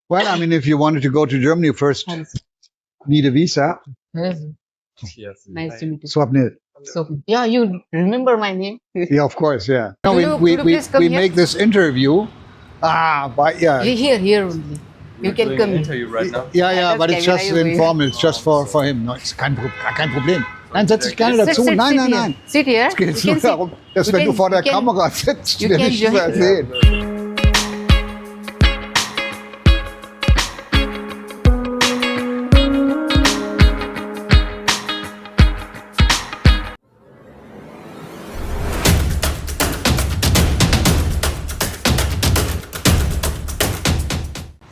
Well, I mean, if you wanted to go to Germany first, need a visa. Yes. Yes. Nice to meet you. Swapnil. So, yeah, you remember my name? Yeah, of course, yeah. No, Could you please come we here? make this interview. But yeah. Here only. You We're can doing come an here. interview right now. Ja, Das but it's Camera just you informal. It's just for him. No, ist kein Problem. Nein, setz dich gerne dazu. Nein, nein, nein. Sit here. Es geht jetzt You nur can darum, dass you wenn du can- vor der you can- Kamera sitzt, you wir can nicht join. mehr sehen.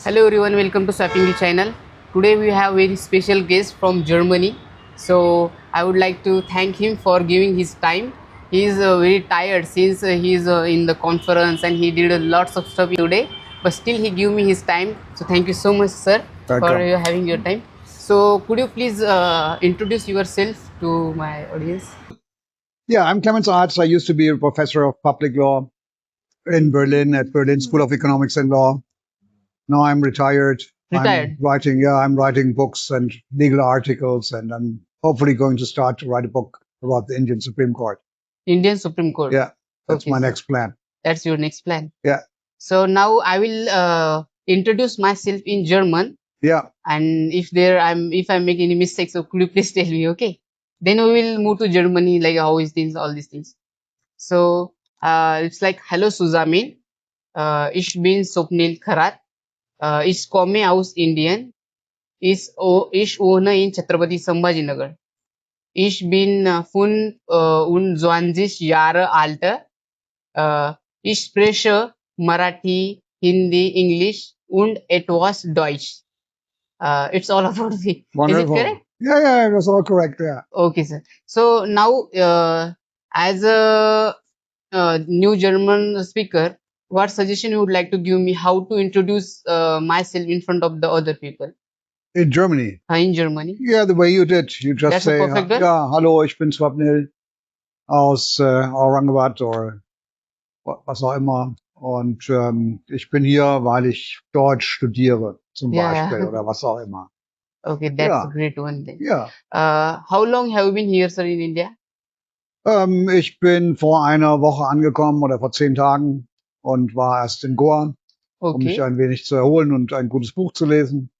Hello everyone, welcome to Swapping channel. Today we have very special guest from Germany. So I would like to thank him for giving his time. He is very tired since he is in the conference and he did lots of stuff today. But still he gave me his time. So thank you so much, sir, for Welcome. having your time. So could you please introduce yourself to my audience? Yeah, I'm Clemens Arts. I used to be a professor of public law in Berlin at Berlin School of Economics and Law. Now I'm retired. Retired? I'm writing books and legal articles, and I'm hopefully going to start to write a book about the Indian Supreme Court. Indian Supreme Court. Yeah, that's Okay, my sir. next plan. That's your next plan. Yeah. So now I will introduce myself in German. Yeah, And if I make any mistakes, so could you please tell me, okay? Then we will move to Germany, like how is things, all these things. So it's like, hello Suzamin, ich bin Swapnil Kharat, ich komme aus Indien, ich wohne in Chhatrapati Sambhajinagar. Ich bin 25 Jahre alt, ich spreche Marathi, Hindi, English und etwas Deutsch. It's all about me. wonderful. Is it correct? Yeah, that's all correct. Yeah. Okay, sir. So now, as a new German speaker, what suggestion you would like to give me how to introduce myself in front of the other people In Germany. in Germany? Yeah, the way you did. You just That's a say, perfect one. ja, hallo, ich bin Swapnil aus Aurangabad oder was auch immer. Und ich bin hier, weil ich Deutsch studiere, zum Ja, Beispiel, ja. oder was auch immer. Okay, that's Ja. a great one then. Ja. How long have you been here, sir, in India? Ich bin vor einer Woche angekommen oder vor 10 Tagen und war erst in Goa, um mich Okay. ein wenig zu erholen und ein gutes Buch zu lesen.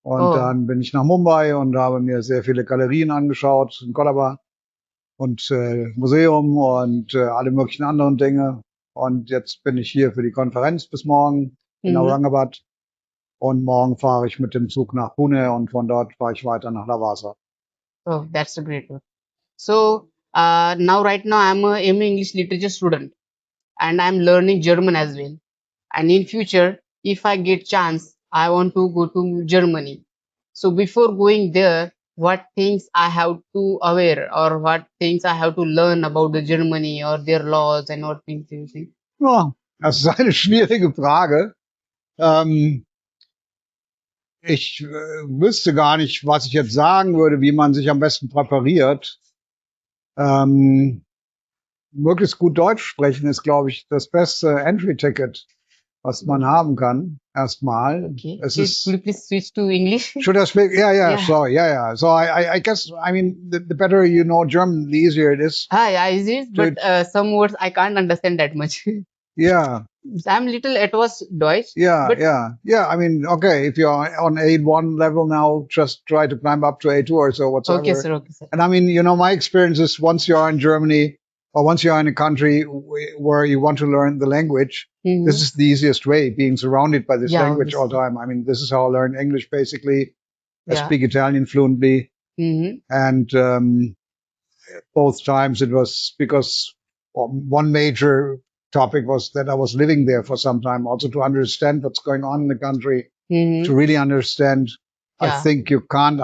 Und Oh. dann bin ich nach Mumbai und habe mir sehr viele Galerien angeschaut in Colaba und Museum und alle möglichen anderen Dinge. Und jetzt bin ich hier für die Konferenz bis morgen in Mhm. Aurangabad. Und morgen fahre ich mit dem Zug nach Pune und von dort fahre ich weiter nach Lavasa. Oh, that's a great one. So now, right now, I'm a MA English Literature student, and I'm learning German as well. And in future, if I get chance, I want to go to Germany. So before going there, what things I have to aware or what things I have to learn about the Germany or their laws and what things do you think? Ja, das ist eine schwierige Frage. Ich wüsste gar nicht, was ich jetzt sagen würde, wie man sich am besten präpariert. Möglichst gut Deutsch sprechen ist, glaube ich, das beste Entry-Ticket, was man haben kann, erstmal. Okay. Es Could ist, you please switch to English? should I speak? Yeah, Yeah. sorry, yeah. So I guess, I mean, the better you know German, the easier it is. Hi, is it? But some words I can't understand that much. Yeah, I'm little at was Deutsch. yeah, But- yeah. I mean, okay, if you're on A1 level now, just try to climb up to A2 or so, whatsoever. Okay, sir. Okay, sir. And I mean, you know, my experience is once you're in Germany or once you're in a country where you want to learn the language, Mhm. this is the easiest way, being surrounded by this Yeah, language all the obviously. time. I mean, this is how I learn English, basically. I Yeah. speak Italian fluently. Mhm. And both times it was because one major topic was that I was living there for some time, also to understand what's going on in the country, Mhm. to really understand. I Yeah. think you cannot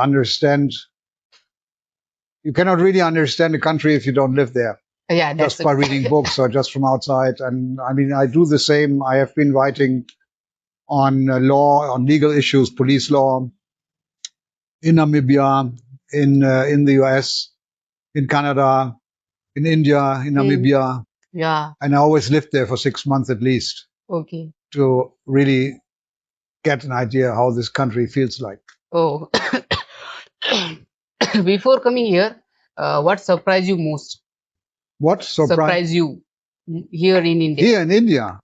really understand a country if you don't live there. Yeah, that's Just by reading books or just from outside. And I mean, I do the same. I have been writing on law, on legal issues, police law in Namibia, in the US, in Canada, in India, in Namibia. Yeah. And I always lived there for 6 months at least Okay. to really get an idea how this country feels like. Oh, before coming here, what surprised you most? What surprise? Surprised you here in India? Here in India,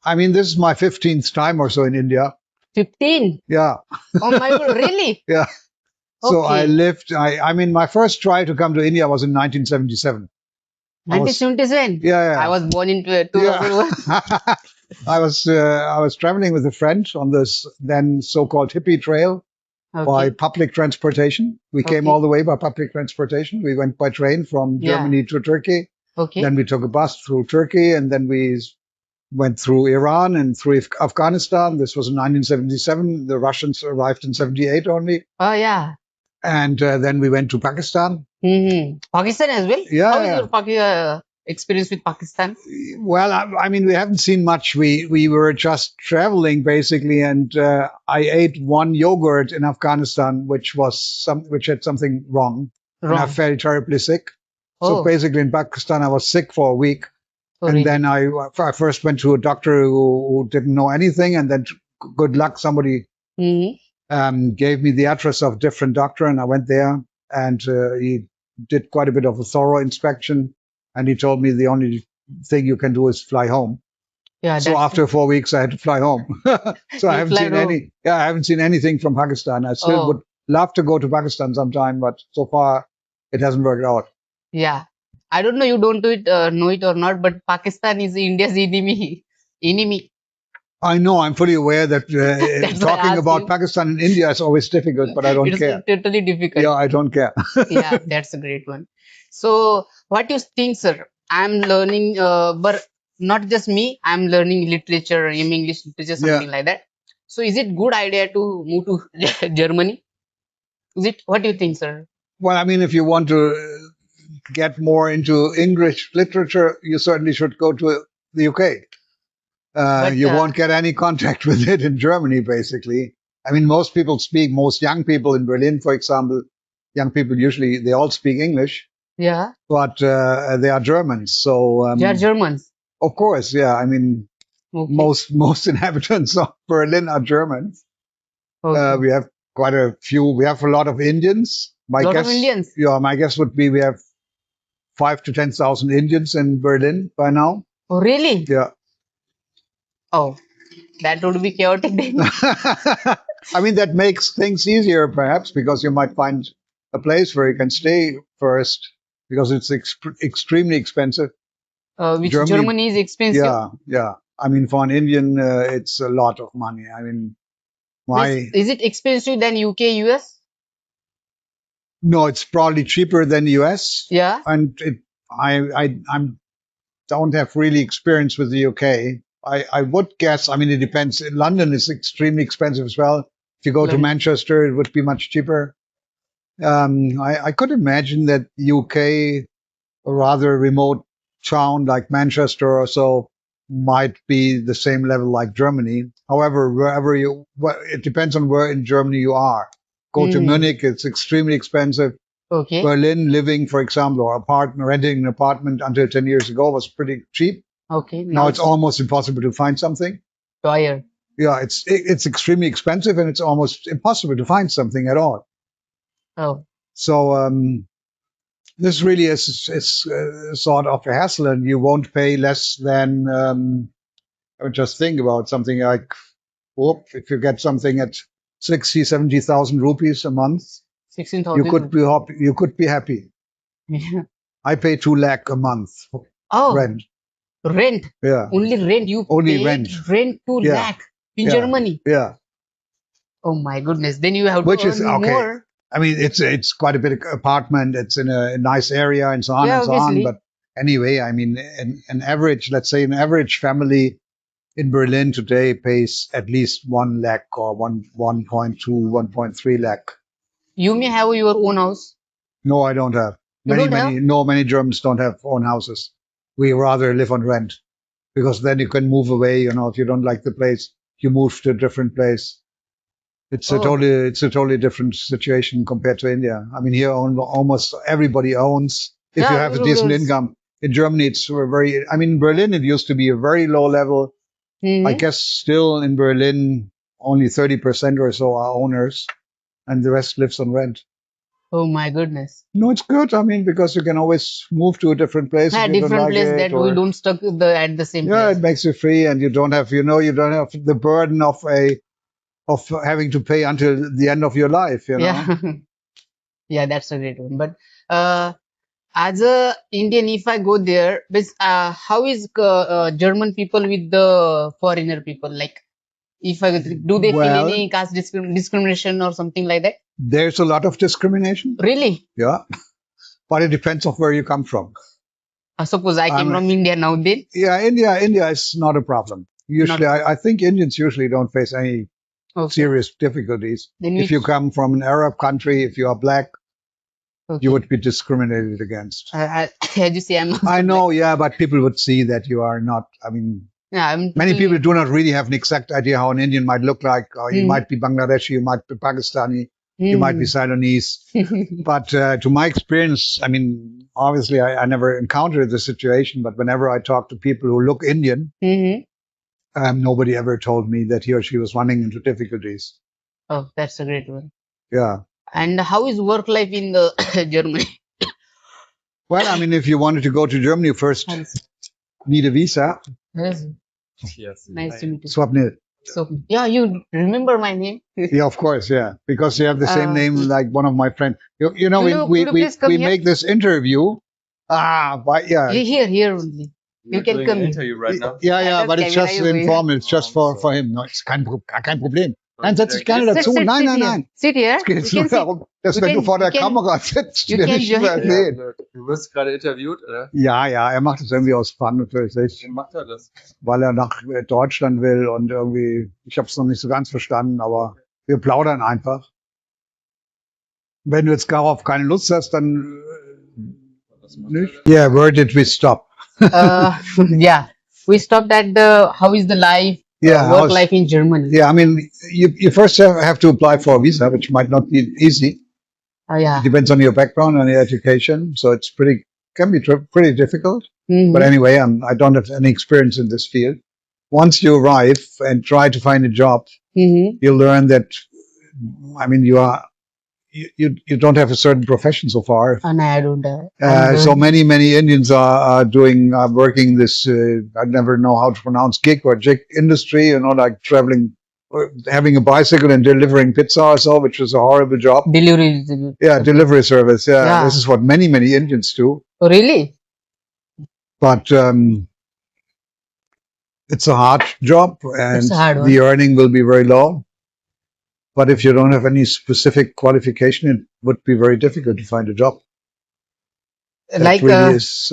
I mean, this is my 15th time or so in India. 15? Yeah, Oh my God, really? yeah. So I Okay. lived, I mean, my first try to come to India was in 1977. I was, 1977. I yeah, was born in yeah, 2001. yeah. I was traveling with a friend on this then so-called hippie trail by Okay. public transportation. We came all Okay. the way by public transportation. We went by train from Yeah. Germany to Turkey. Then Okay. we took a bus through Turkey, and then we went through Iran and through Afghanistan. This was in 1977. The Russians arrived in 78 only. Oh yeah. And then we went to Pakistan. Pakistan as well. Yeah, How is yeah. your experience with Pakistan? Well, I mean, we haven't seen much. We were just traveling basically, and I ate one yogurt in Afghanistan, which had something wrong, and I Wrong. felt terribly sick. So Oh, basically, in Pakistan, I was sick for a week, oh and then really? I first went to a doctor who didn't know anything, and then good luck, somebody Mm-hmm. gave me the address of a different doctor, and I went there, and he did quite a bit of a thorough inspection, and he told me the only thing you can do is fly home. Yeah, So that's after 4 weeks, I had to fly home. So I you haven't fly seen home. yeah, I haven't seen anything from Pakistan. I still would Oh, love to go to Pakistan sometime, but so far it hasn't worked out. yeah. I don't know you don't do it know it or not, but Pakistan is India's enemy. Enemy. I know, I'm fully aware that That's why I talking asked about you. Pakistan and India is always difficult, but I don't It's care. totally difficult. Yeah, I don't care. Yeah, that's a great one. So, what you think, sir? I'm learning, but not just me. I'm learning literature, English literature, Yeah. something like that. So, is it good idea to move to Germany? Is it? What do you think, sir? Well, I mean, if you want to get more into English literature, you certainly should go to the UK. But You won't get any contact with it in Germany, basically. I mean, most young people in Berlin, for example, young people usually, they all speak English, yeah, but they are Germans. So, they are Germans. of course, yeah, I mean, Okay, most inhabitants of Berlin are Germans. okay. We have quite a few, we have a lot of Indians. Lot of Indians. My guess would be we have 5 to 10,000 Indians in Berlin by now. Oh, really? Yeah. Oh, that would be chaotic then. I mean, that makes things easier, perhaps, because you might find a place where you can stay first, because it's extremely expensive. Which Germany, Germany is expensive. yeah, yeah. I mean, for an Indian, it's a lot of money. I mean, my Is it expensive than UK, US? no, it's probably cheaper than the US, Yeah. and I'm don't have really experience with the UK. I would guess. I mean, it depends. London is extremely expensive as well. If you go to London. Manchester, it would be much cheaper. I could imagine that UK, a rather remote town like Manchester or so, might be the same level like Germany. However, it depends on where in Germany you are. Go to Hmm. Munich, it's extremely expensive. Okay. Berlin, living, for example, or renting an apartment until 10 years ago was pretty cheap. Okay. Now Now it's it's almost impossible to find something. higher. Yeah, it's extremely expensive, and it's almost impossible to find something at all. Oh. So this really is sort of a hassle, and you won't pay less than I would just think about something like, if you get something at 60, 70,000 rupees a month, you 16,000 could be rupees. happy. You could be happy. I pay 2 lakh a month for Oh, rent. rent. Yeah, Only rent. You only paid rent. rent 2 Yeah, lakh in yeah, Germany. yeah. Oh my goodness. Then you have to Which is earn okay. more. I mean, it's quite a big apartment. It's in a nice area and so on Yeah, and so on. obviously. But anyway, I mean, an average, let's say, an average family in Berlin today pays at least 1 lakh or 1.2, 1.3 lakh. You may have your own house. No, I don't have. You don't have? Many Germans don't have own houses. We rather live on rent, because then you can move away. You know, if you don't like the place, you move to a different place. Oh, It's a totally different situation compared to India. I mean, here almost everybody owns if you yeah. have a decent income. In Germany, it's I mean, in Berlin, it used to be a very low level. I Mm-hmm. guess still in Berlin, only 30% or so are owners, and the rest lives on rent. Oh my goodness. No, it's good. I mean, because you can always move to a different place if Yeah, you don't different like place it, that we or don't stuck at the same yeah, place. it makes you free, and you don't have, you don't have the burden of having to pay until the end of your life. Yeah. Yeah, that's a great one. But as a Indian, if I go there, how is German people with the foreigner people? Like, if I do they feel Well, any caste discrimination or something like that? there's a lot of discrimination. Really? Yeah, but it depends on where you come from. Suppose I came Um, from India now, then yeah, India is not a problem. not Usually, I think Indians usually don't face any okay. serious difficulties. Then If you which come from an Arab country, if you are black, you okay. would be discriminated against. As you say, I'm also I black. know, yeah, but people would see that you are not. I mean, Yeah, I'm many people totally. do not really have an exact idea how an Indian might look like. Or you Hmm. might be Bangladeshi, you might be Pakistani, you might be Hmm. Ceylonese. But to my experience, I mean, obviously, I never encountered the situation, but whenever I talk to people who look Indian, Hmm. nobody ever told me that he or she was running into difficulties. Oh, that's a great one. Yeah. And how is work life in the Germany? Well, I mean, if you wanted to go to Germany, you first Hans, need a visa. yes, Yes. nice to meet you. Swapnil. So, yeah, you remember my name? Yeah, of course, yeah, because you have the same Uh, name like one of my friends. You know, could you please come we here? make this interview. But yeah, Here only. You We're can doing come an here. interview right now. yeah, Das but it's camera just you going. informal. It's just Oh, for him. No, it's kein Problem. Nein, Und setz dich gerne Sit, dazu. sit, Nein, sit nein, here. nein. Sit here. Es geht You jetzt nur can sit. darum, dass You wenn du can, vor der you can, Kamera sitzt, you wir can nicht join. mehr Ja, sehen. blöd. Du wirst gerade interviewt, oder? Ja, er macht es irgendwie aus Fun natürlich, Wie macht er das? weil er nach Deutschland will und irgendwie, ich habe es noch nicht so ganz verstanden, aber wir plaudern einfach. Wenn du jetzt darauf keine Lust hast, dann Was macht er nicht. denn? Yeah, where did we stop? Yeah, we stopped at the how is the life, Yeah, work life in Germany. yeah, I mean, you first have to apply for a visa, which might not be easy. Yeah. It depends on your background and your education, so it's can be pretty difficult. Mhm. But anyway, I don't have any experience in this field. Once you arrive and try to find a job, Mhm. you learn that, I mean, you don't have a certain profession so far. And I don't. I'm So learning. many Indians are working this, I never know how to pronounce gig or jig industry, like traveling, or having a bicycle and delivering pizza or so, which is a horrible job. Delivery. Yeah, delivery service. Yeah, Yeah. this is what many Indians do. Oh, really? But it's a hard job, and It's a hard one. the earning will be very low. But if you don't have any specific qualification, it would be very difficult to find a job. That Like really is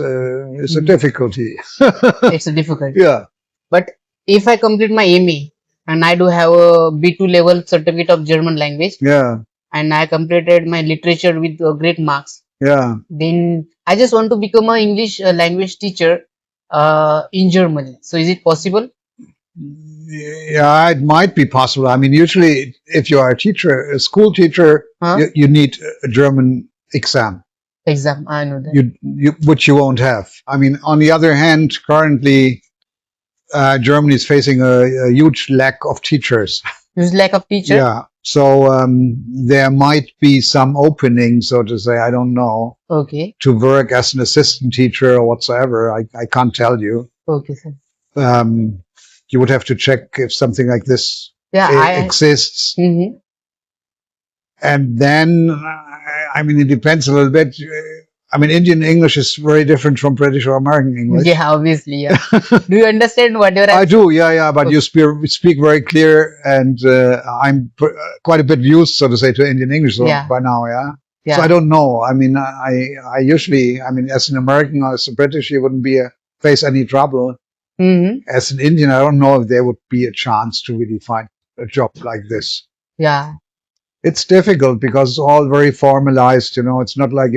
a difficulty. it's a difficult. Yeah, But if I complete my MA and I do have a B2 level certificate of German language yeah, and I completed my literature with great marks, yeah. then I just want to become a English language teacher in Germany. So is it possible? Yeah, it might be possible. I mean, usually, if you are a teacher, a school teacher, Huh? you need a German exam, Exam, I know that. which you won't have. I mean, on the other hand, currently, Germany is facing a huge lack of teachers. There's lack of teacher. Yeah, so there might be some opening, so to say. I don't know, Okay. to work as an assistant teacher or whatsoever. I can't tell you. Okay, sir. You would have to check if something like this Yeah, exists. Mhm. And then, I mean, it depends a little bit. I mean, Indian English is very different from British or American English. Yeah, obviously, yeah. Do you understand whatever I I'm do, yeah, but you speak very clear, and I'm quite a bit used, so to say, to Indian English Yeah. by now, yeah. Yeah. So I don't know. I mean, I usually, I mean, as an American or as a British, you wouldn't face any trouble. Mhm. As an Indian, I don't know if there would be a chance to really find a job like this. Yeah. It's difficult because it's all very formalized. It's not like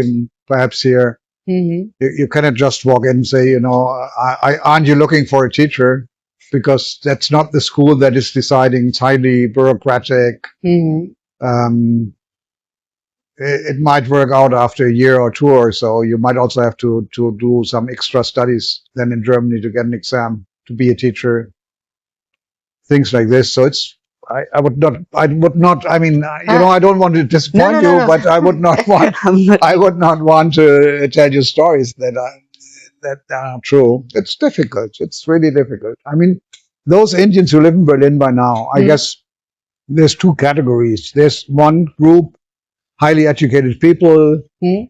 perhaps here. Mhm. You cannot just walk in and say, aren't you looking for a teacher? Because that's not the school that is deciding. It's highly bureaucratic. Mhm. It might work out after a year or two or so. You might also have to do some extra studies then in Germany to get an exam to be a teacher. Things like this. So it's I would not. I would not. I mean, I don't want to No, disappoint no, no, you, no. but I would not want. I'm not. I would not want to tell you stories that are true. It's difficult. It's really difficult. I mean, those Indians who live in Berlin by now, I Hmm, guess there's two categories. There's one group, highly educated people, hmm.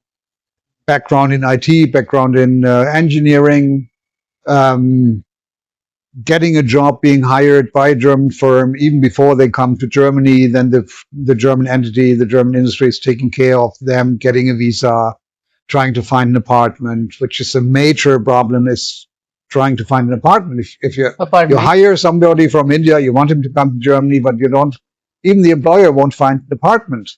background in IT, background in engineering, um, getting a job, being hired by a German firm even before they come to Germany. Then the German entity, the German industry is taking care of them, getting a visa, trying to find an apartment, which is a major problem. Is trying to find an apartment. If you Apartment. hire somebody from India, you want him to come to Germany, but you don't. Even the employer won't find an apartment.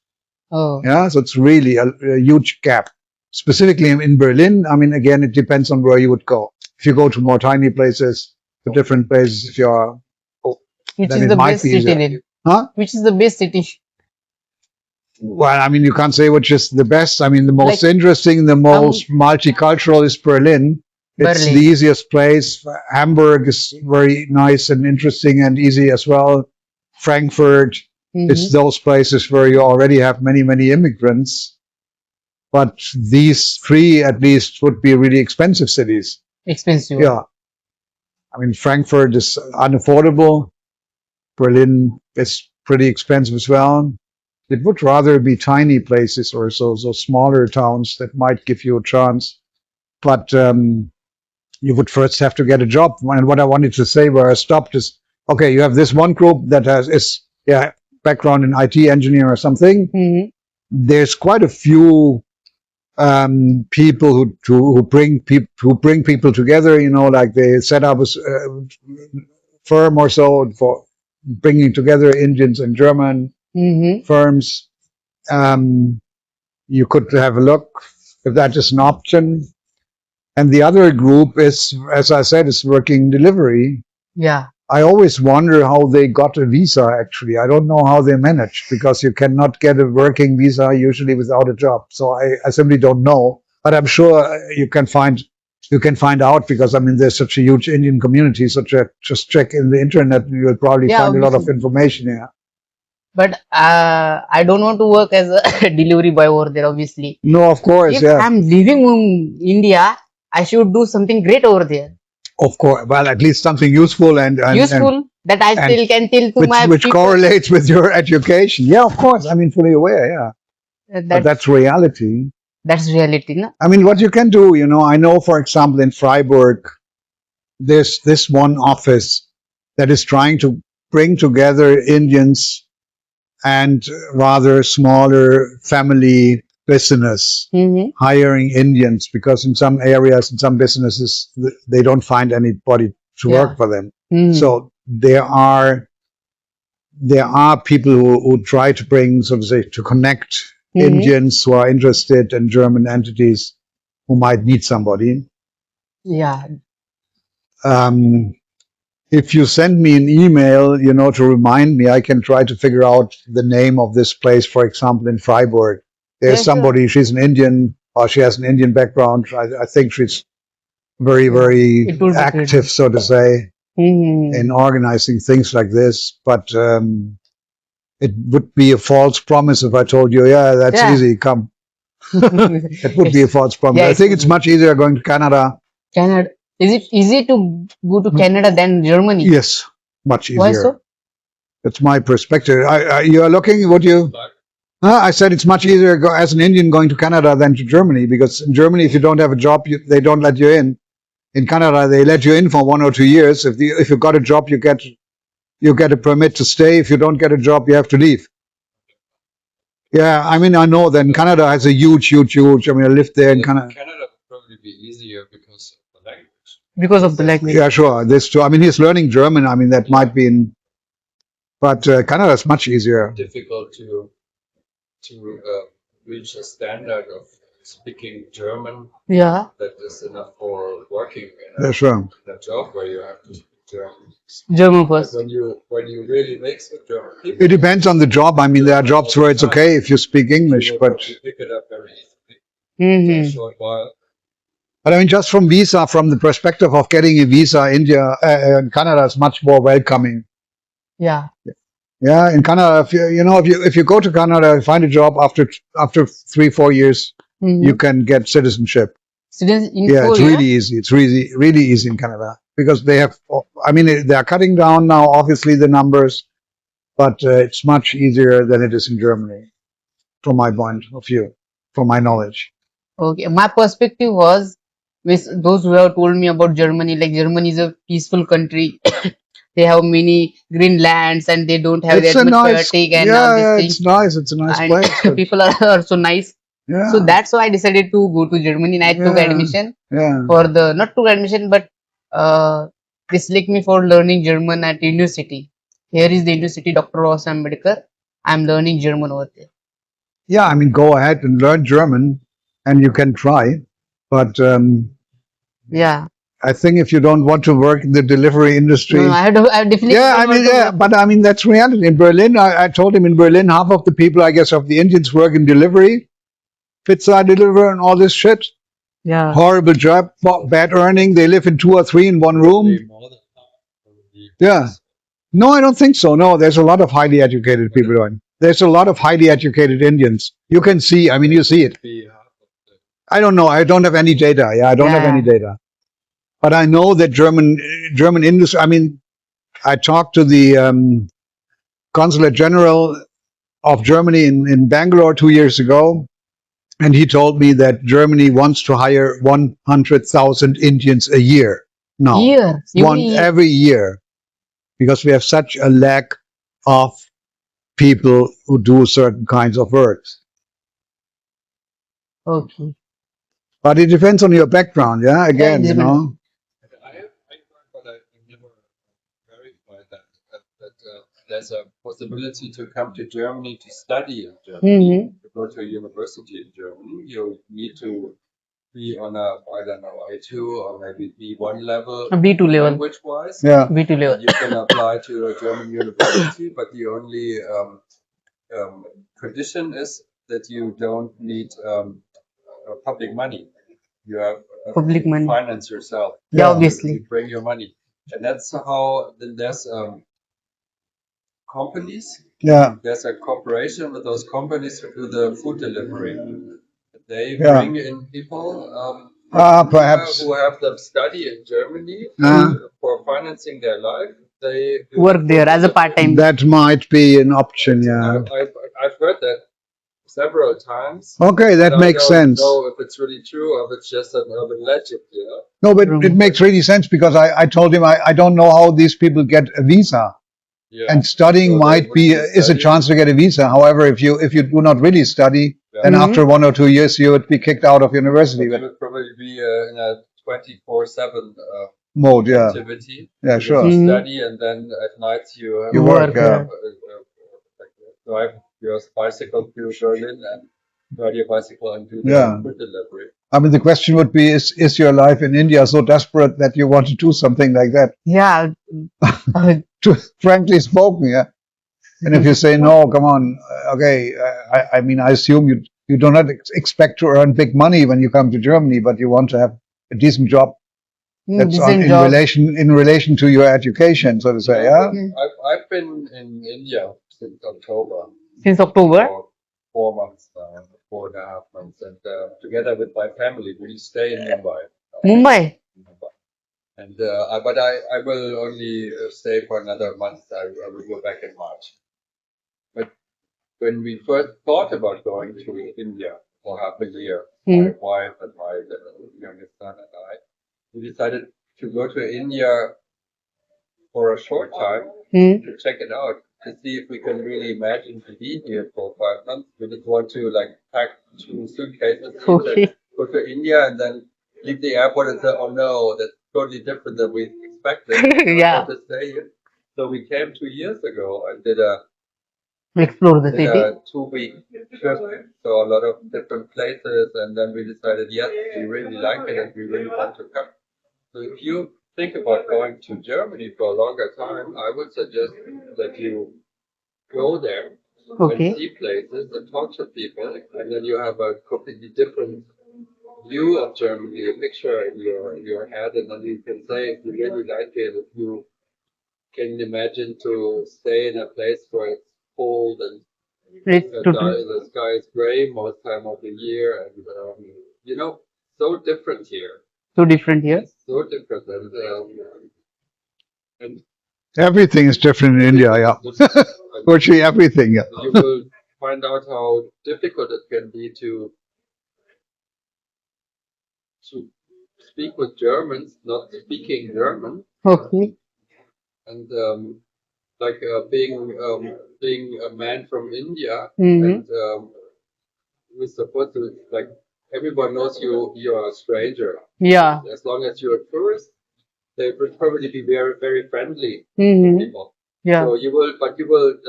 Oh, Yeah, so it's really a huge gap. Specifically in Berlin, I mean, again, it depends on where you would go. If you go to more tiny places, to different places, if you're, oh, which then is it the might best be city easier. then? Huh? Which is the best city? Well, I mean, you can't say which is the best. I mean, the most Like interesting, the um, most multicultural is Berlin. It's the Berlin. easiest place. Hamburg is very nice and interesting and easy as well. Frankfurt, Hmm. it's those places where you already have many, many immigrants. But these three at least would be really expensive cities. Expensive one. Yeah. I mean, Frankfurt is unaffordable. Berlin is pretty expensive as well. It would rather be tiny places or so smaller towns that might give you a chance. But you would first have to get a job. And what I wanted to say where I stopped is, okay, you have this one group that is background in IT engineer or something. Hmm. There's quite a few people who bring people together. Like they set up a firm or so for bringing together Indians and German Hmm. firms. Um, you could have a look if that is an option. And the other group is, as I said, is working delivery. Yeah. I always wonder how they got a visa, actually. I don't know how they managed because you cannot get a working visa usually without a job. So I simply don't know. But I'm sure you can find out because I mean there's such a huge Indian community. Just check in the internet, you'll probably Yeah, find a lot of obviously. information here. But I don't want to work as a delivery boy over there, obviously. No, of course, If yeah. I'm living in India, I should do something great over there. Of course. Well, at least something useful and Useful that I and still can tell to which my which people. correlates with your education. Yeah, of course. I mean, fully aware. Yeah, but That's that's reality. reality, no? I mean, what you can do, I know, for example, in Freiburg, there's this one office that is trying to bring together Indians and rather smaller family business, Hmm. hiring Indians because in some areas, in some businesses, they don't find anybody to Yeah. work for them. Hmm. So there are people who try to bring, so to say, to connect Hmm. Indians who are interested in German entities who might need somebody. Yeah. Um, if you send me an email, to remind me, I can try to figure out the name of this place, for example, in Freiburg. There's Yeah, sure. somebody, she's an Indian, or she has an Indian background. I think she's very, Yeah. very It would be great. active, so to say, Hmm. in organizing things like this. But it would be a false promise if I told you, yeah, that's Yeah. easy, come. It would be a It's false promise. yeah. I think it's much easier going to Canada. Canada. Is it easy to go to Canada than Germany? Yes, much Why easier. so? That's my perspective. You are looking, would you? I said it's much easier as an Indian going to Canada than to Germany because in Germany, if you don't have a job, they don't let you in. In Canada, they let you in for 1 or 2 years. If you got a job, you get a permit to stay. If you don't get a job, you have to leave. Yeah, I mean, I know that Canada has a huge, huge, huge. I mean, I lived there in Canada. Canada would probably be easier because of the language. Because of the language. Yeah, sure. This too. I mean, he's learning German. I mean, that might be in, but Canada is much easier. Difficult to reach a standard of speaking German Yeah. that is enough for working Yeah, sure. in a job where you have to speak German. German But first. when you really mix with German people, It depends on the job. I mean, there are jobs where it's okay if you speak English, you will but probably pick it up very easily in a Hmm. short while. I mean, just from the perspective of getting a visa, Canada is much more welcoming. Yeah. Yeah, in Canada, if you go to Canada and find a job after 3 4 years, you Mm-hmm. can get citizenship. Students in Yeah, it's 4 years? really easy. It's really easy in Canada because they have. I mean, they are cutting down now, obviously the numbers, but it's much easier than it is in Germany, from my point of view, from my knowledge. Okay, my perspective was with those who have told me about Germany, like Germany is a peaceful country. They have many green lands and they don't have It's that a much nice, chaotic and all yeah, these yeah, it's things. nice. It's a nice And place, but people are so nice. So yeah, that's why I decided to go to Germany and I took yeah, admission yeah. for the, not took admission, but they select me for learning German at university. Here is the university, Dr. Ross Ambedkar. I'm learning German over there. Yeah, I mean, go ahead and learn German, and you can try. But Yeah. I think if you don't want to work in the delivery No, industry, I definitely yeah, I don't mean, want to yeah, work. but I mean, that's reality. In Berlin, I told him in Berlin, half of the people, I guess, of the Indians work in delivery, pizza deliver, and all this shit. Yeah. Horrible job, bad earning. They live in two or three in one room. Probably more than half. Probably Yeah. No, I don't think so. No, there's a lot of highly educated what it people. There's a lot of highly educated Indians. You can see, I mean, you see it. would be half of the I don't know. I don't have any data. Yeah, I don't have any Yeah. data. But I know that German industry. I mean, I talked to the consulate general of Germany in Bangalore 2 years ago, and he told me that Germany wants to hire 100,000 Indians a year now, Year. Every one year. every year, because we have such a lack of people who do certain kinds of works. Okay. But it depends on your background. Yeah, Yeah, it again, depends. I heard, but I never verified that there's a possibility to come to Germany to study in Germany, Mm-hmm. to go to a university in Germany. You need to be on a, I don't know, A2 or maybe B1 level B2 level. language wise. yeah. B2 level. You can apply to a German university, but the only condition is that you don't need public money. You have Public to money. finance yourself. Yeah, Yeah. obviously. You bring your money, and that's how then there's companies. Yeah. There's a cooperation with those companies who do the food delivery. They Yeah. bring in people Perhaps. who have them study in Germany Uh, for financing their life. They do the Work food there as a delivery. part-time. that might be an option. Yeah. I've heard that several times. Okay, But that I makes don't sense. know if it's really true or if it's just an urban legend. Yeah. No, but True. it makes really sense because I told him I don't know how these people get a visa. Yeah. And studying So they might would be be is a studying. chance to get a visa. However, if you do not really study, then Mhm. after 1 or 2 years you would be kicked out of But university. you But would probably be in a 24/7 mode, yeah, activity. yeah, Because sure. you Mhm. study and then at night you have You to work, Work, yeah. drive your bicycle to Berlin and ride your bicycle and do the Yeah. food delivery. I mean, the question would be: Is your life in India so desperate that you want to do something like that? Yeah. Frankly spoken, yeah. And if you say no, come on, okay. I mean, I assume you do not expect to earn big money when you come to Germany, but you want to have a decent job that's on Decent job. in relation to your education, so to say. No, Yeah. but I've been in India since October Since October. for 4 months now, 4.5 months, and together with my family, we stay in Mumbai. Mumbai. And but I will only stay for another month. I will go back in March. But when we first thought about going to India for half a year, my wife and my youngest son and I, we decided to go to India for a short time Hmm. to check it out, to see if we can really imagine to be here for 5 months. We just want to like pack 2 suitcases each Okay. and go to India and then leave the airport and say, oh no, that's totally different than we expected. We Yeah. want to stay here. So we came 2 years ago and did a Explore the did city. a 2 week trip, so a lot of different places, and then we decided, yes, we really like it and we really want to come. So if you think about going to Germany for a longer time, I would suggest that you go there Okay. and see places and talk to people, and then you have a completely different view of Germany, a picture in your head, and then you can say if you really like it, if you can imagine to stay in a place where it's cold and It's totally the sky is gray most time of the year, and you know, so different here. so different here. It's so different, and Everything is different in India. Yeah, and virtually everything. Yeah. you will find out how difficult it can be to speak with Germans not speaking German, Okay. and like being a man from India, Mm-hmm. and we're supposed to like everyone knows you're a stranger. Yeah. As long as you're a tourist, they would probably be very friendly Mm-hmm. people. Yeah. So you will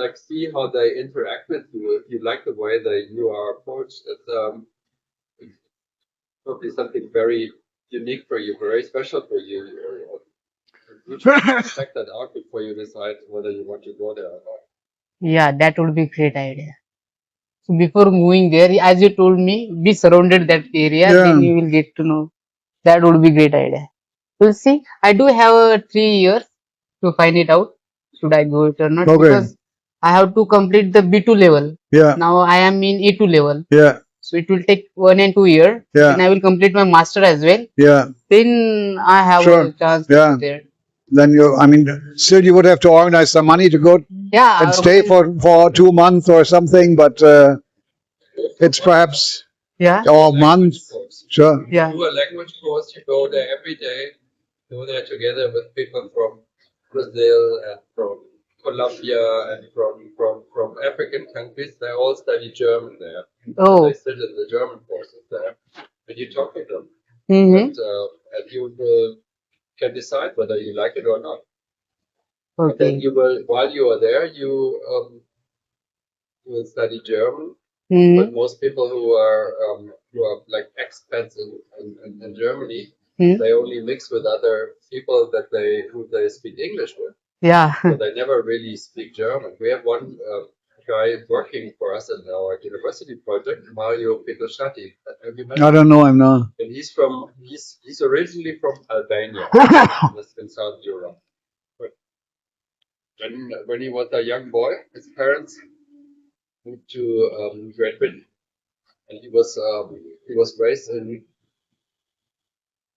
like see how they interact with you. If you like the way that you are approached, it's probably something very unique for you, very special for you. You should check that out before you decide whether you want to go there or not. Yeah, that would be great idea. So before moving there, as you told me, be surrounded that area, Yeah. then you will get to know. That would be great idea. We'll see. I do have 3 years to find it out. Should I go it or not? Okay. Because I have to complete the B2 level. Yeah. Now I am in A2 level. Yeah. So it will take 1 and 2 years. Yeah. Then I will complete my master as well. Yeah. Then I have Sure. a chance to Yeah. go there. Then I mean, still you would have to organize some money to go Yeah. and stay for 2 months or something, but it's perhaps Yeah. or months. Sure. Yeah. Do a language course. You go there every day. Go there together with people from Brazil and from Colombia and from African countries. They all study German there. Oh. They sit in the German courses there, and you talk to them, Mm-hmm. and you can decide whether you like it or not. And then Okay. you will, while you are there, you will study German. Mm-hmm. But most people who are like expats in Germany, Mm-hmm. they only mix with other people that who they speak English with. Yeah. So they never really speak German. We have one guy working for us in our university project, Mario Picosciati. Have you met I him? don't know him now. And he's originally from Albania, that's in South Europe. But when he was a young boy, his parents moved to Great Britain, and he was raised in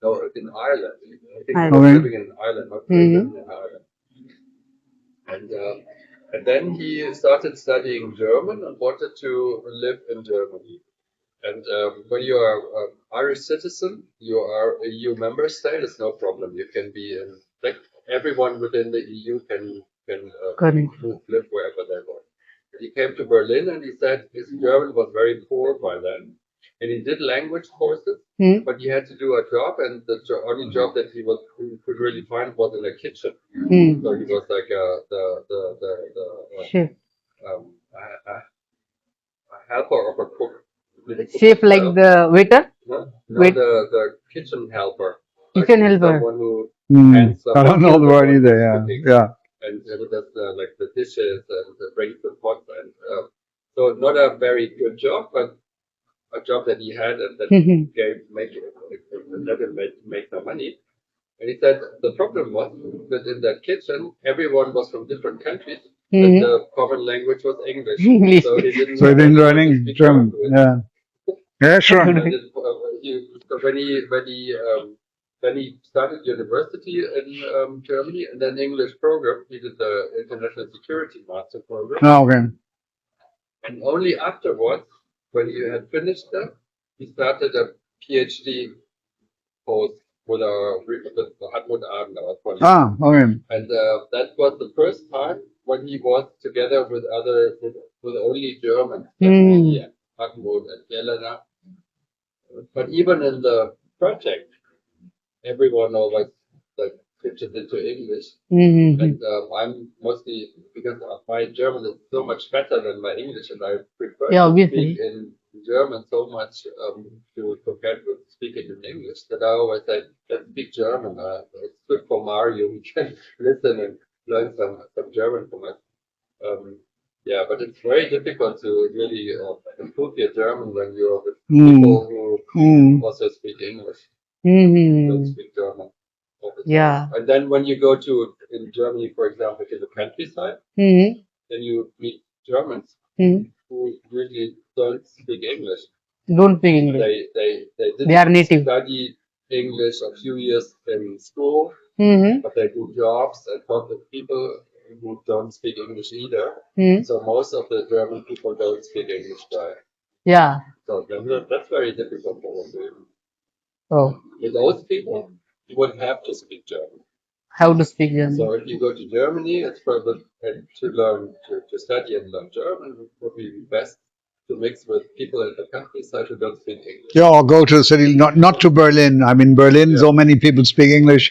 Ireland. I think he was Okay. living in Ireland, not living in Ireland. And then he started studying German and wanted to live in Germany. And when you are an Irish citizen, you are a EU member state. It's no problem. You can be in like everyone within the EU can Correct. live wherever they want. He came to Berlin and he said his German was very poor by then. And he did language courses, Hmm. but he had to do a job, and the only job that he could really find was in a kitchen. Hmm. So he was like Chef. a helper of a cook. Chef like the waiter? No, Wait. the kitchen helper. Kitchen helper. Someone who Hmm. hands I don't know the word either. Yeah. cooking. Yeah. And who does like the dishes and brings the pots, and so not a very good job, but a job that he had and that let him make some money. And he said the problem was that in that kitchen everyone was from different countries, and the common language was English. English. So he didn't. So he didn't know learn how to English, speak German. with Yeah. Yeah, sure. and so when he started university in Germany and then English program, he did the international security master program. Oh, okay. And only afterwards, when he had finished that, he started a PhD post with Hartmut Adler. Ah, okay. And that was the first time when he was together with with only Germans, like Hartmut and Jelena. But even in the project, everyone always like switches into English. And I'm mostly because my German is so much better than my English, and I prefer to obviously. speak in German so much to compared with speaking in English that I always say, let's speak German. It's good for Mario. He can listen and learn some German from us. Yeah, but it's very difficult to really improve your German when you're with people who also speak English. Don't speak German all Yeah. And then when you go to in Germany, for example, to the countryside, Mm-hmm. then you meet Germans Mm-hmm. who really don't speak English. Don't speak English. They They are didn't native. study English a few years in school, Mm-hmm. but they do jobs and talk with people who don't speak English either. Mm-hmm. So most of the German people don't speak English, right? Yeah. So that's very difficult for them. Oh, With those people, you would have to speak German. how to speak German? So if you go to Germany, it's probably to learn to study and learn German. It would be best to mix with people in the countryside who don't speak English. Yeah, or go to the city, not to Berlin. I mean, Berlin, Yeah. so many people speak English.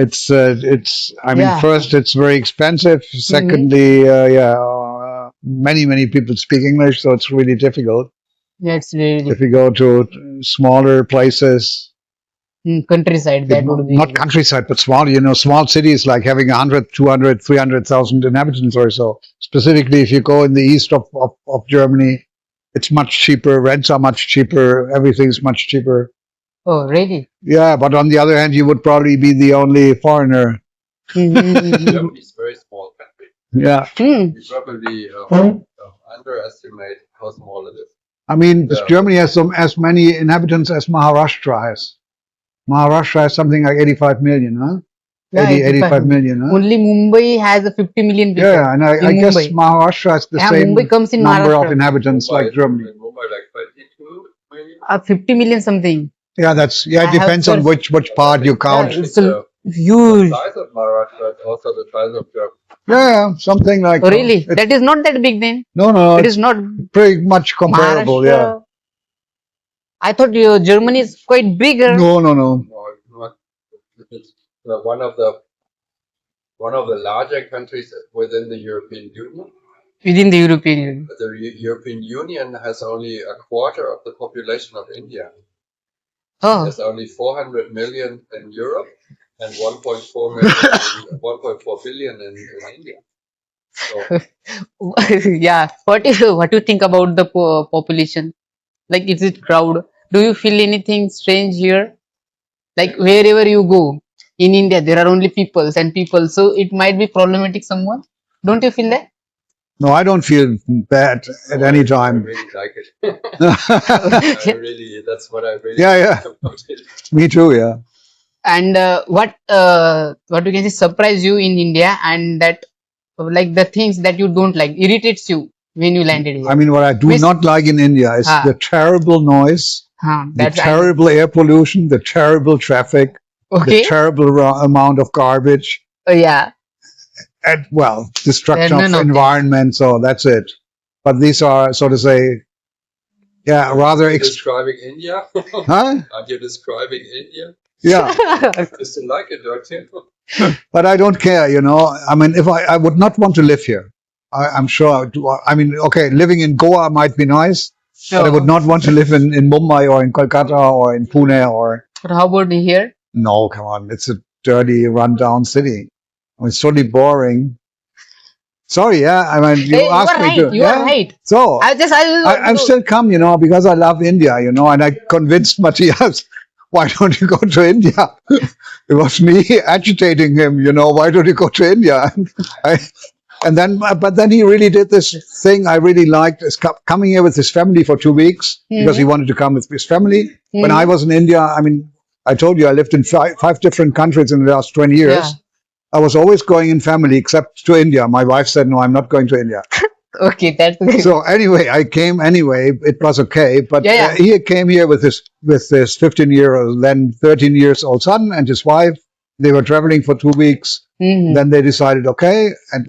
It's I mean, Yeah. first it's very expensive. Secondly, many people speak English, so it's really difficult. Yeah, it's really If you go to smaller places, countryside. That would be not countryside, but small, small cities like having 100, 200, 300,000 inhabitants or so. Specifically, if you go in the east of Germany, it's much cheaper. Rents are much cheaper. Everything's much cheaper. Oh, really? Yeah, but on the other hand, you would probably be the only foreigner. Germany is a very small country. Yeah. You probably underestimate how small it is. I mean, Yeah. Germany has as many inhabitants as Maharashtra has. Maharashtra has something like 85 million, huh? Yeah, 85 million, huh? Only Mumbai has 50 million people. Yeah, and I in guess Mumbai. Maharashtra has the Yeah, same Mumbai comes in number of Maharashtra. inhabitants like Germany. In Mumbai, like 22 million. 50 million something. Yeah, it I have depends on searched- which part you count. Yeah, it's The huge. size of Maharashtra is also the size of Germany. Yeah, something like Oh, really? it's- That is not that big then. no, It it's is not pretty much comparable. Yeah. Maharashtra. I thought Germany is quite bigger. No. No, it's not. It's one of the larger countries within the European Union. Within the European Union. But the European Union has only a quarter of the population of India. Oh, There's only 400 million in Europe and 1.4 million, 1.4 billion in India. So yeah. What do you think about the population? Like, is it crowd? Do you feel anything strange here? Like, wherever you go in India, there are only peoples and people, so it might be problematic someone. Don't you feel that? No, I don't feel bad at any I time. really like it. Yeah, That's what I really Yeah. like about it. me too. Yeah. And what you can say surprise you in India, and that like the things that you don't like irritates you when you landed here. I mean, what I do Which- not like in India is Ah. the terrible noise, the That's terrible air pollution, the terrible traffic, okay. the terrible amount of garbage, Yeah. and well, destruction None of of environment. So that's it. But these are, so to say, yeah, rather Are you describing India? huh? Are you describing India? Yeah. Just to like it, don't you? But I don't care, I mean, if I would not want to live here. I'm sure. I mean, okay, living in Goa might be nice, but I would not want to live in Mumbai or in Kolkata or in Pune or. But how about here? No, come on. It's a dirty, rundown city. I mean, it's totally boring. Sorry, yeah. I mean, you Hey, asked are me right. to. You yeah? are right. So, I'm I still come, because I love India, and I convinced Matthias, why don't you go to India? It was me agitating him, why don't you go to India? But then he really did this thing I really liked, is coming here with his family for 2 weeks, because he wanted to come with his family. When I was in India, I mean, I told you I lived in five different countries in the last 20 years. Yeah. I was always going in family except to India. My wife said, no, I'm not going to India. Okay, that's So anyway, I came anyway. It was okay. But Yeah. he came here with his 15-year-old, then 13 years old son and his wife. They were traveling for 2 weeks. Mhm. Then they decided, okay. And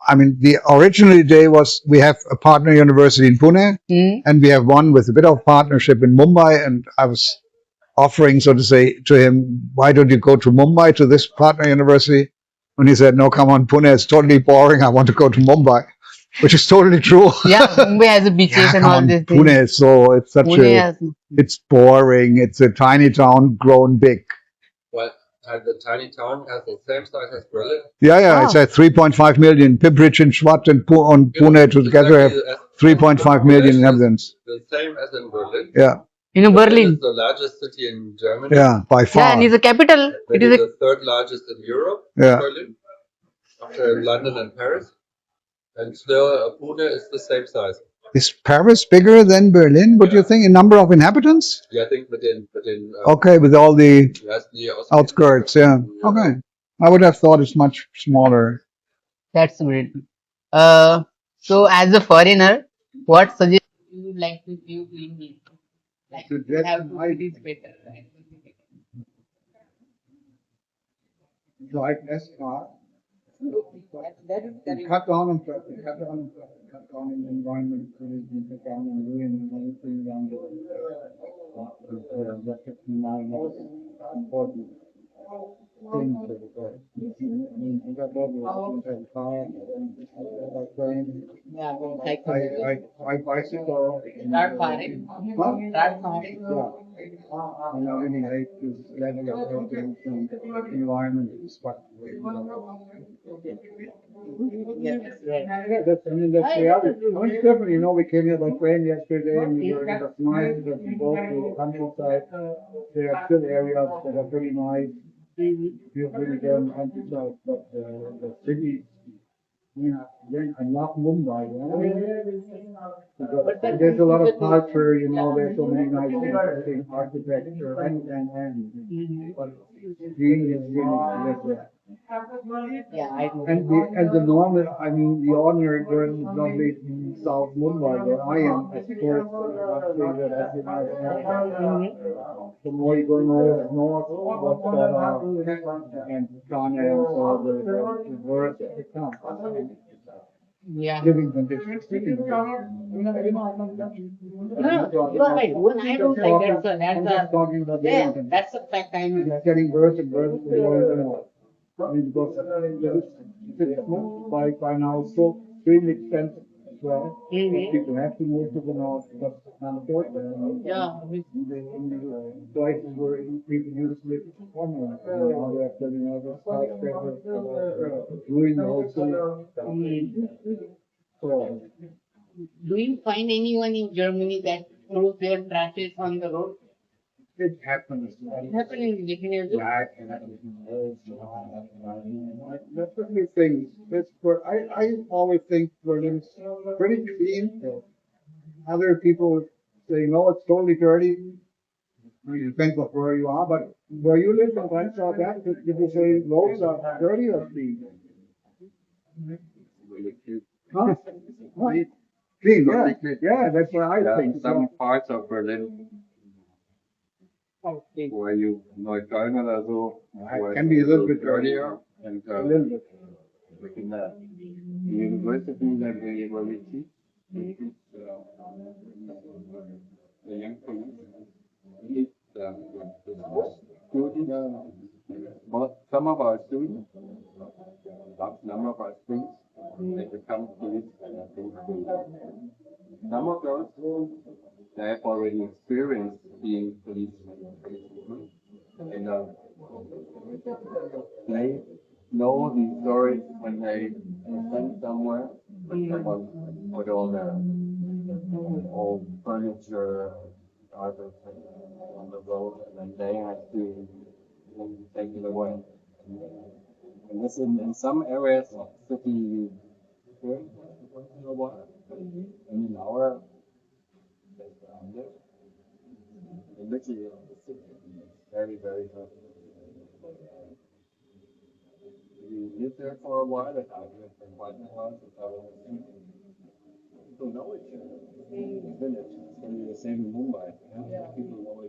I mean, the original day was we have a partner university in Pune, Mhm. and we have one with a bit of partnership in Mumbai. And I was offering, so to say, to him, why don't you go to Mumbai to this partner university? And he said, no, come on, Pune is totally boring. I want to go to Mumbai, which is totally true. Yeah, Mumbai has a beaches Yeah, and come all on, this thing. Pune is it's such Pune has it's boring. It's a tiny town grown big. Well, the tiny town has the same size as Berlin. Yeah, it's at 3.5 million. Pimpridge and Schwatt and Pune together have 3.5 million inhabitants. The same as in Berlin. Yeah. In Berlin is Berlin. the largest city in Germany. Yeah, by Yeah, and far. it's a capital. It Maybe is a the third largest in Europe, Yeah. Berlin, after London and Paris. And still, Pune is the same size. Is Paris bigger than Berlin? What do you think in number of inhabitants? Yeah, I think within Okay, with all the yes, the outskirts. Yeah. Okay. I would have thought it's much smaller. that's great. So as a foreigner, what suggestion you would like to give in English? Like you have to do this better, right? Like SR. That is correct. Cut down on traffic, cut down on environment pollution, cut down on ruin and everything around the that's important thing for the world. I mean, you got all the car, I train, Yeah, I bicycle, start firing. huh? Start firing. Yeah. And I really hate this level of environment is what Yes, yes. yeah, that's, I mean, that's reality. I mean, it's different, you know, we came here by train yesterday and we were in the nice, the both the countryside. There are still areas that are pretty nice, feel pretty good in the countryside, but the city, yeah, I love Mumbai, you know. Because there's a lot of culture, you know, there's so many nice interesting architecture and but really is really live there. Yeah, I know. And the normal, I mean, the ordinary person is not based in South Mumbai, where I am, of course, one thing that has been the more you go north, what's and China and so the worse it becomes. Yeah. Living conditions. No, you are right. Even I don't like that. So I'm that's just talking about yeah, living conditions. that's a fact. I know. It's getting worse and worse. I mean, because by now so extremely expensive as well. People have to move to the north because it's not affordable. Yeah. The prices were ridiculously formula. Now they're selling all the skyscrapers, doing the whole city. So, Do you find anyone in Germany that throws their trashes on the road? it happens. It happened in definitely. Yeah, it happens. That's what we think. That's what I always think Berlin's pretty clean. Other people say, no, it's totally dirty. I mean, it depends on where you are, but where you live in Rheinland, that did you say roads are dirty or clean? Huh? Right. Clean, yeah. Yeah, that's what I think. some parts of Berlin Okay. where you Neukölln oder so, It can be a little bit dirtier. And A little bit. in the university that where we teach, the young police, it's students, some of our students, large number of our students, they become police and I think some of those they have already experienced being policemen. And they know these stories when they send somewhere, when someone put all their old furniture, garbage on the road, and then they have to take it away. And this in some areas of the city, you hear once in a while. And in our the literally the city is very, very good. You live there for a while, and I lived for quite a while, so people know each other. It's a village. It's going to be the same in Mumbai. People know